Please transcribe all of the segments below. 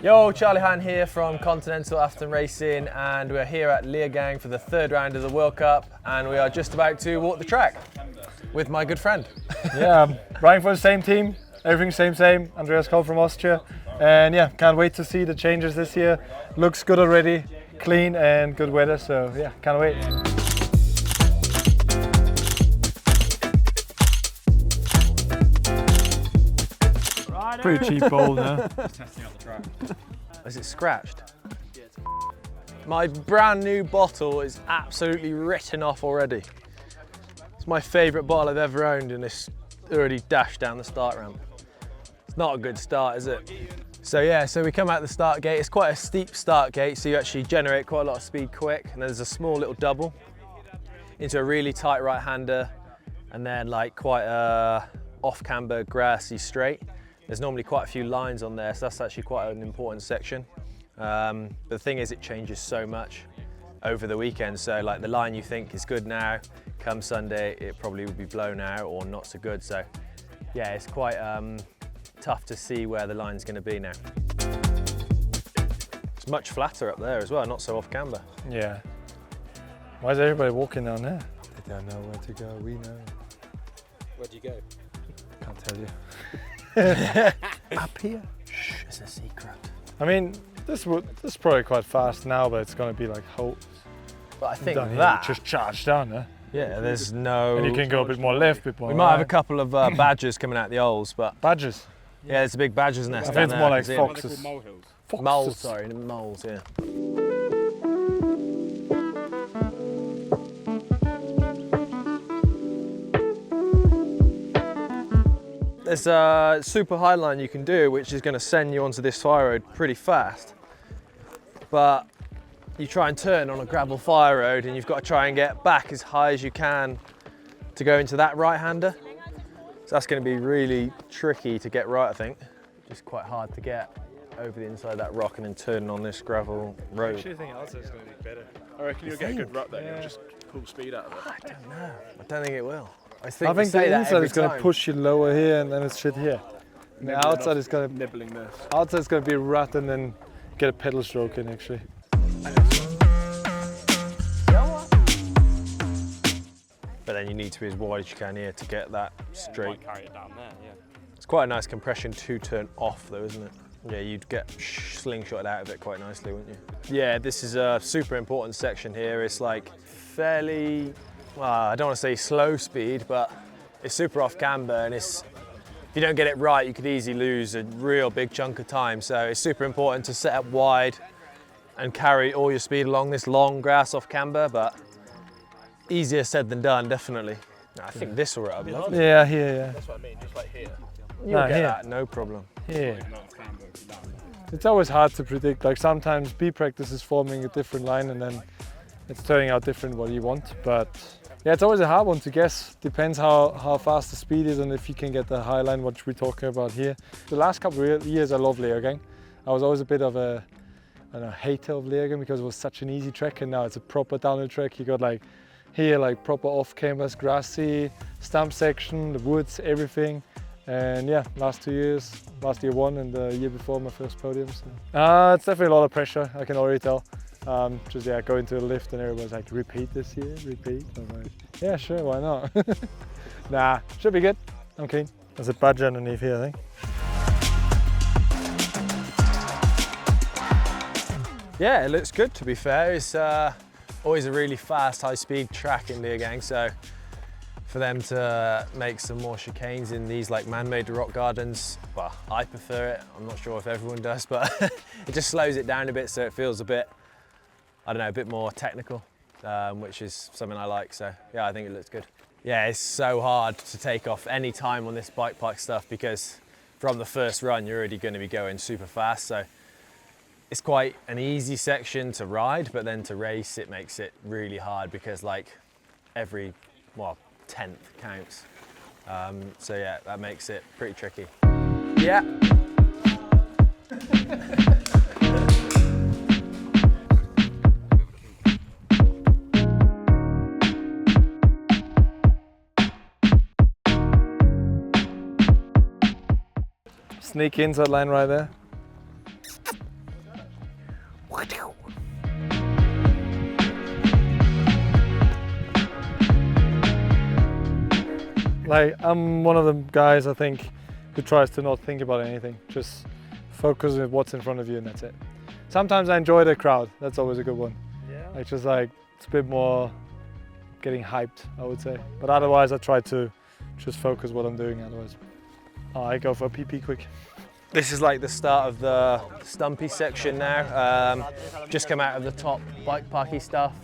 Yo, Charlie Hatton here from Continental Atherton Racing, and we're here at Leogang for the third round of the World Cup, and we are just about to walk the track with my good friend. Yeah, I'm riding for the same team, everything same. Andi Kolb from Austria, and yeah, can't wait to see the changes this year. Looks good already, clean and good weather, so yeah, can't wait. Pretty cheap bowl now. Just testing out the track. Is it scratched? My brand new bottle is absolutely written off already. It's my favourite bottle I've ever owned, and it's already dashed down the start ramp. It's not a good start, is it? So yeah, so we come out the start gate. It's quite a steep start gate, so you actually generate quite a lot of speed quick, and there's a small little double into a really tight right-hander, and then like quite a off-camber grassy straight. There's normally quite a few lines on there, so that's actually quite an important section. But the thing is, it changes so much over the weekend. So like the line you think is good now, come Sunday, it probably will be blown out or not so good. So yeah, it's quite tough to see where the line's going to be now. It's much flatter up there as well, not so off camber. Yeah. Why is everybody walking down there? They don't know where to go, we know. Where do you go? Can't tell you. Up here? Shh, it's a secret. I mean, this is probably quite fast now, but it's going to be like whole. But I think down here, that just charge down there. Yeah, there's no. And you can go a bit more left, a bit more We might have a right. couple of badgers coming out the holes, but Badgers. yeah, there's a big badger's nest. I down think it's there, more I like can see 'em. foxes. Molehills. Foxes. Moles, sorry, moles, yeah. There's a super high line you can do, which is going to send you onto this fire road pretty fast. But you try and turn on a gravel fire road, and you've got to try and get back as high as you can to go into that right-hander. So that's going to be really tricky to get right, I think. Just quite hard to get over the inside of that rock and then turn on this gravel road. I actually think Atherton's going to be better. I reckon you'll get a good rut then. You'll just pull speed out of it. I don't know. I don't think it will. I I think think the inside is going to push you lower here, and then it's shit here. The outside is going to Nibbling this. outside is going to be a rut, and then get a pedal stroke in actually. But then you need to be as wide as you can here to get that straight. Might carry it down there, yeah. It's quite a nice compression to turn off though, isn't it? Yeah, you'd get slingshotted out of it quite nicely, wouldn't you? Yeah, this is a super important section here. It's like fairly, well, I don't want to say slow speed, but it's super off camber, and it's, if you don't get it right, you could easily lose a real big chunk of time. So it's super important to set up wide and carry all your speed along this long grass off camber, but easier said than done, definitely. I think this will rut up lovely. Yeah, here, yeah. That's what I mean, just like here. You'll get here. that, no problem. Here. Not camber, down. It's always hard to predict. Like sometimes B practice is forming a different line, and then it's turning out different what you want. But yeah, it's always a hard one to guess. Depends how fast the speed is and if you can get the high line, which we're talking about here. The last couple of years I love Leogang. I was always a bit of a hater of Leogang because it was such an easy track, and now it's a proper downhill track. You got like here like proper off canvas, grassy, stump section, the woods, everything. And yeah, last 2 years, last year one, and the year before my first podium. So. It's definitely a lot of pressure, I can already tell. Just yeah, going to the lift and everyone's like, repeat this year, repeat. I'm like, yeah, sure, why not? Nah, should be good. I'm keen. There's a badge underneath here, I think. Yeah, it looks good to be fair. It's always a really fast, high-speed track in Leogang, so for them to make some more chicanes in these like man-made rock gardens, well, I prefer it. I'm not sure if everyone does, but it just slows it down a bit so it feels a bit, I don't know, a bit more technical, which is something I like. So yeah, I think it looks good. Yeah, it's so hard to take off any time on this bike park stuff because from the first run, you're already going to be going super fast. So it's quite an easy section to ride, but then to race, it makes it really hard because like every, well, 10th counts. So yeah, that makes it pretty tricky. Yeah. Sneak inside line right there. Like, I'm one of the guys, I think, who tries to not think about anything. Just focus on what's in front of you and that's it. Sometimes I enjoy the crowd. That's always a good one. Yeah. Like, just like, it's a bit more getting hyped, I would say. But otherwise, I try to just focus what I'm doing. Otherwise, I go for a PP quick. This is like the start of the stumpy section now. Just come out of the top bike parky stuff,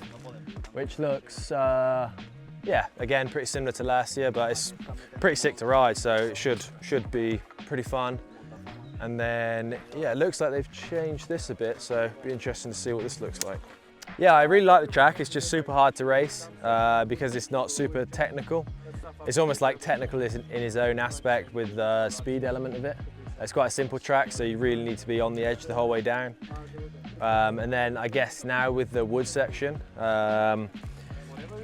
which looks, yeah, again, pretty similar to last year, but it's pretty sick to ride, so it should be pretty fun. And then, yeah, it looks like they've changed this a bit, so it'll be interesting to see what this looks like. Yeah, I really like the track. It's just super hard to race because it's not super technical. It's almost like technical in its own aspect with the speed element of it. It's quite a simple track, so you really need to be on the edge the whole way down. And then I guess now with the wood section,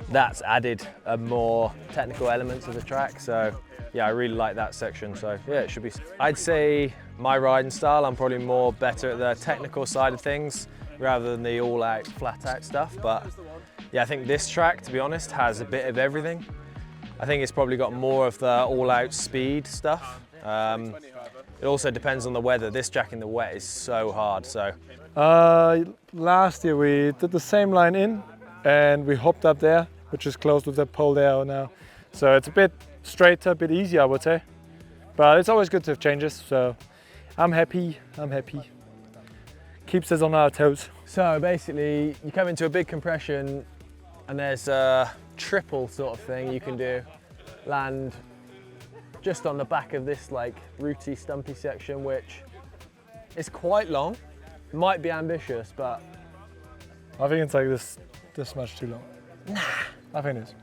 that's added a more technical element to the track. So yeah, I really like that section. So yeah, it should be. I'd say my riding style, I'm probably more better at the technical side of things rather than the all out, flat out stuff. But yeah, I think this track, to be honest, has a bit of everything. I think it's probably got more of the all out speed stuff. It also depends on the weather. This track in the wet is so hard. So last year we did the same line in and we hopped up there, which is close to the pole there now. So it's a bit straighter, a bit easier, I would say. But it's always good to have changes. So I'm happy. Keeps us on our toes. So basically, you come into a big compression and there's a triple sort of thing you can do. Land just on the back of this like rooty, stumpy section, which is quite long. Might be ambitious, but I think it's like this much too long. Nah. I think it is.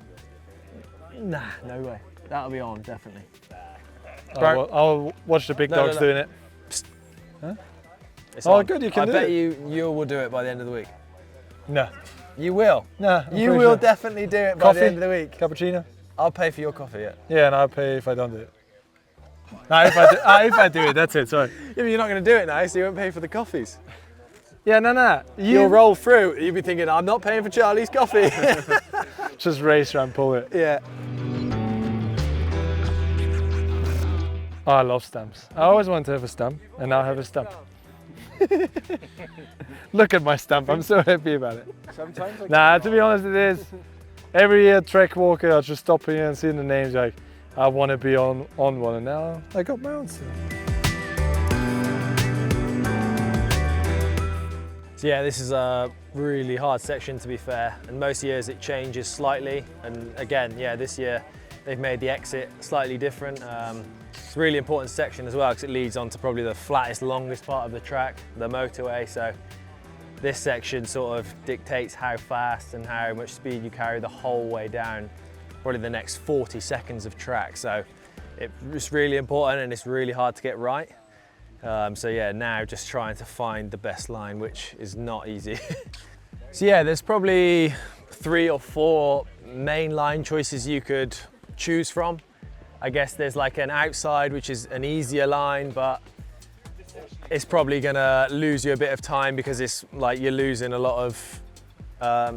Nah, no way. That'll be on, definitely. I'll watch the big dogs doing it. Huh? It's oh, on. good, you can I do bet it. you will do it by the end of the week. No. You will? No. You will definitely do it by the end of the week. Cappuccino? I'll pay for your coffee, yeah. Yeah, and I'll pay if I don't do it. No, if I do it, that's it, sorry. Yeah, but you're not going to do it now, so you won't pay for the coffees. Yeah, no. You'll roll through, you'll be thinking, I'm not paying for Charlie's coffee. Just race around, pull it. Yeah. Oh, I love stumps. I always wanted to have a stump, and now I have a stump. Look at my stump, I'm so happy about it. Sometimes Nah, to be honest, it is. Every year, track walker, I just stop here and see the names, like, I want to be on one, and now I got my own stump. So yeah, this is a really hard section, to be fair, and most years it changes slightly, and again, yeah, this year they've made the exit slightly different. It's a really important section as well because it leads on to probably the flattest, longest part of the track, the motorway. So this section sort of dictates how fast and how much speed you carry the whole way down, probably the next 40 seconds of track. So it's really important and it's really hard to get right. So yeah, now just trying to find the best line, which is not easy. So yeah, there's probably 3 or 4 main line choices you could choose from. I guess there's like an outside, which is an easier line, but it's probably gonna lose you a bit of time because it's like you're losing a lot of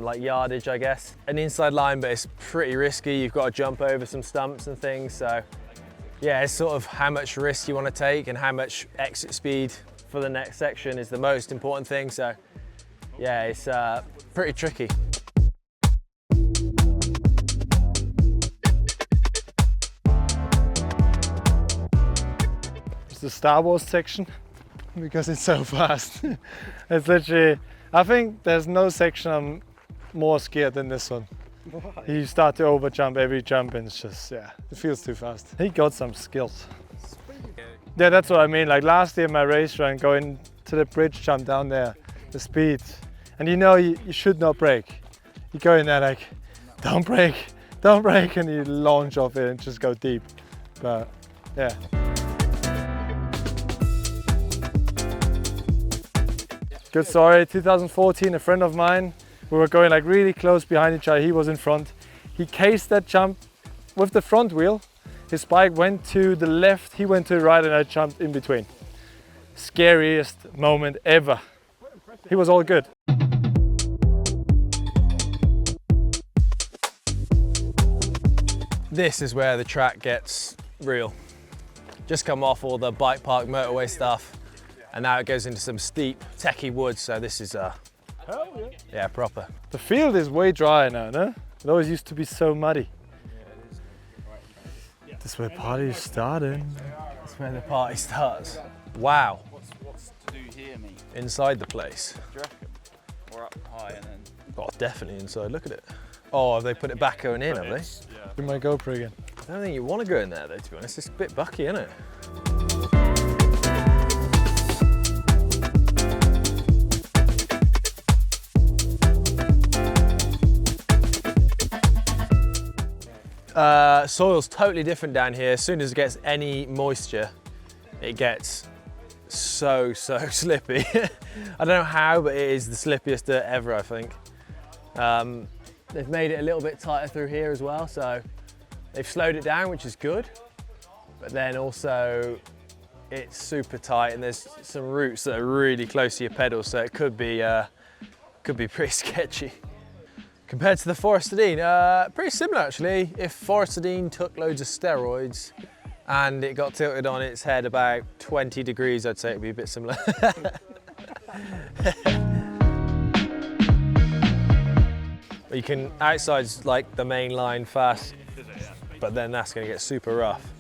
like yardage, I guess. An inside line, but it's pretty risky. You've got to jump over some stumps and things. So yeah, it's sort of how much risk you want to take and how much exit speed for the next section is the most important thing. So yeah, it's pretty tricky. It's the Star Wars section because it's so fast. It's literally, I think there's no section I'm more scared than this one. You start to over jump every jump and it's just, yeah, it feels too fast. He got some skills. Yeah, that's what I mean. Like last year, my race run going to the bridge jump down there, the speed. And you know you should not brake. You go in there like, don't brake, and you launch off it and just go deep. But yeah. Good story, 2014, a friend of mine, we were going like really close behind each other, he was in front. He cased that jump with the front wheel. His bike went to the left, he went to the right and I jumped in between. Scariest moment ever. he was all good. This is where the track gets real. Just come off all the bike park motorway stuff, and now it goes into some steep, techie woods, so this is yeah, proper. The field is way drier now, no? It always used to be so muddy. This is where party's starting. That's where the party starts. Wow. What's to do here, mate? Inside the place. Do you reckon? Or up high and then... Oh, definitely inside, look at it. Oh, have they put it back going in, have they? Yeah. Do my GoPro again. I don't think you want to go in there though, to be honest. It's a bit bucky, isn't it? Soil's totally different down here. As soon as it gets any moisture, it gets so slippy. I don't know how, but it is the slippiest dirt ever, I think. They've made it a little bit tighter through here as well, so they've slowed it down, which is good. But then also, it's super tight, and there's some roots that are really close to your pedals, so it could be pretty sketchy. Compared to the Forestadine, pretty similar actually. If Forestadine took loads of steroids and it got tilted on its head about 20 degrees, I'd say it'd be a bit similar. You can, outside's like the main line fast, but then that's going to get super rough.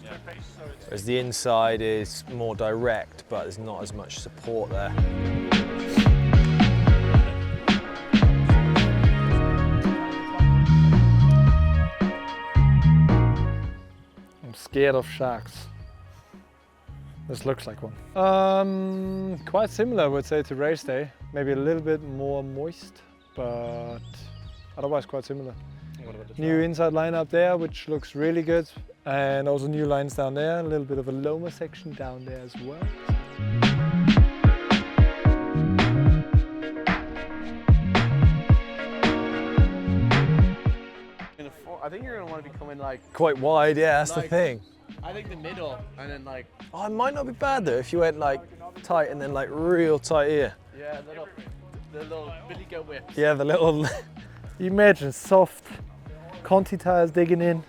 Whereas the inside is more direct, but there's not as much support there. I'm scared of sharks. This looks like one. Quite similar, I would say, to race day. Maybe a little bit more moist, but otherwise quite similar. New inside line up there, which looks really good. And also new lines down there, a little bit of a lower section down there as well. I think you're going to want to be coming like... Quite wide, yeah, that's the Like- thing. I think the middle and then like... Oh, it might not be bad though if you went like tight and then like real tight here. Yeah, the little Billy Goat whips. Yeah, the little... Imagine soft Conti tires digging in.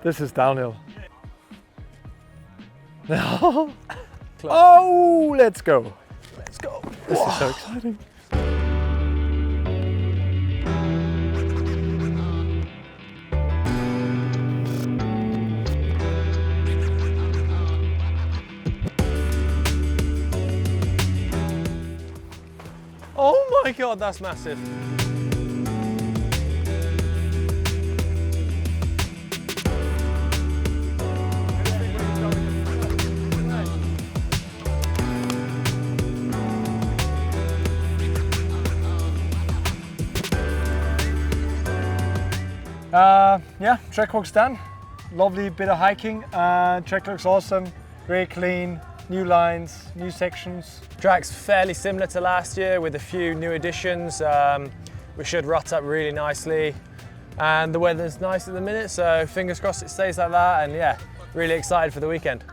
This is downhill. Oh, let's go. Let's go. This is so exciting. Oh my God, that's massive. Yeah, track walk's done. Lovely bit of hiking. Track looks awesome, very clean, new lines, new sections. Track's fairly similar to last year with a few new additions. We should rut up really nicely. And the weather's nice at the minute, so fingers crossed it stays like that. And yeah, really excited for the weekend.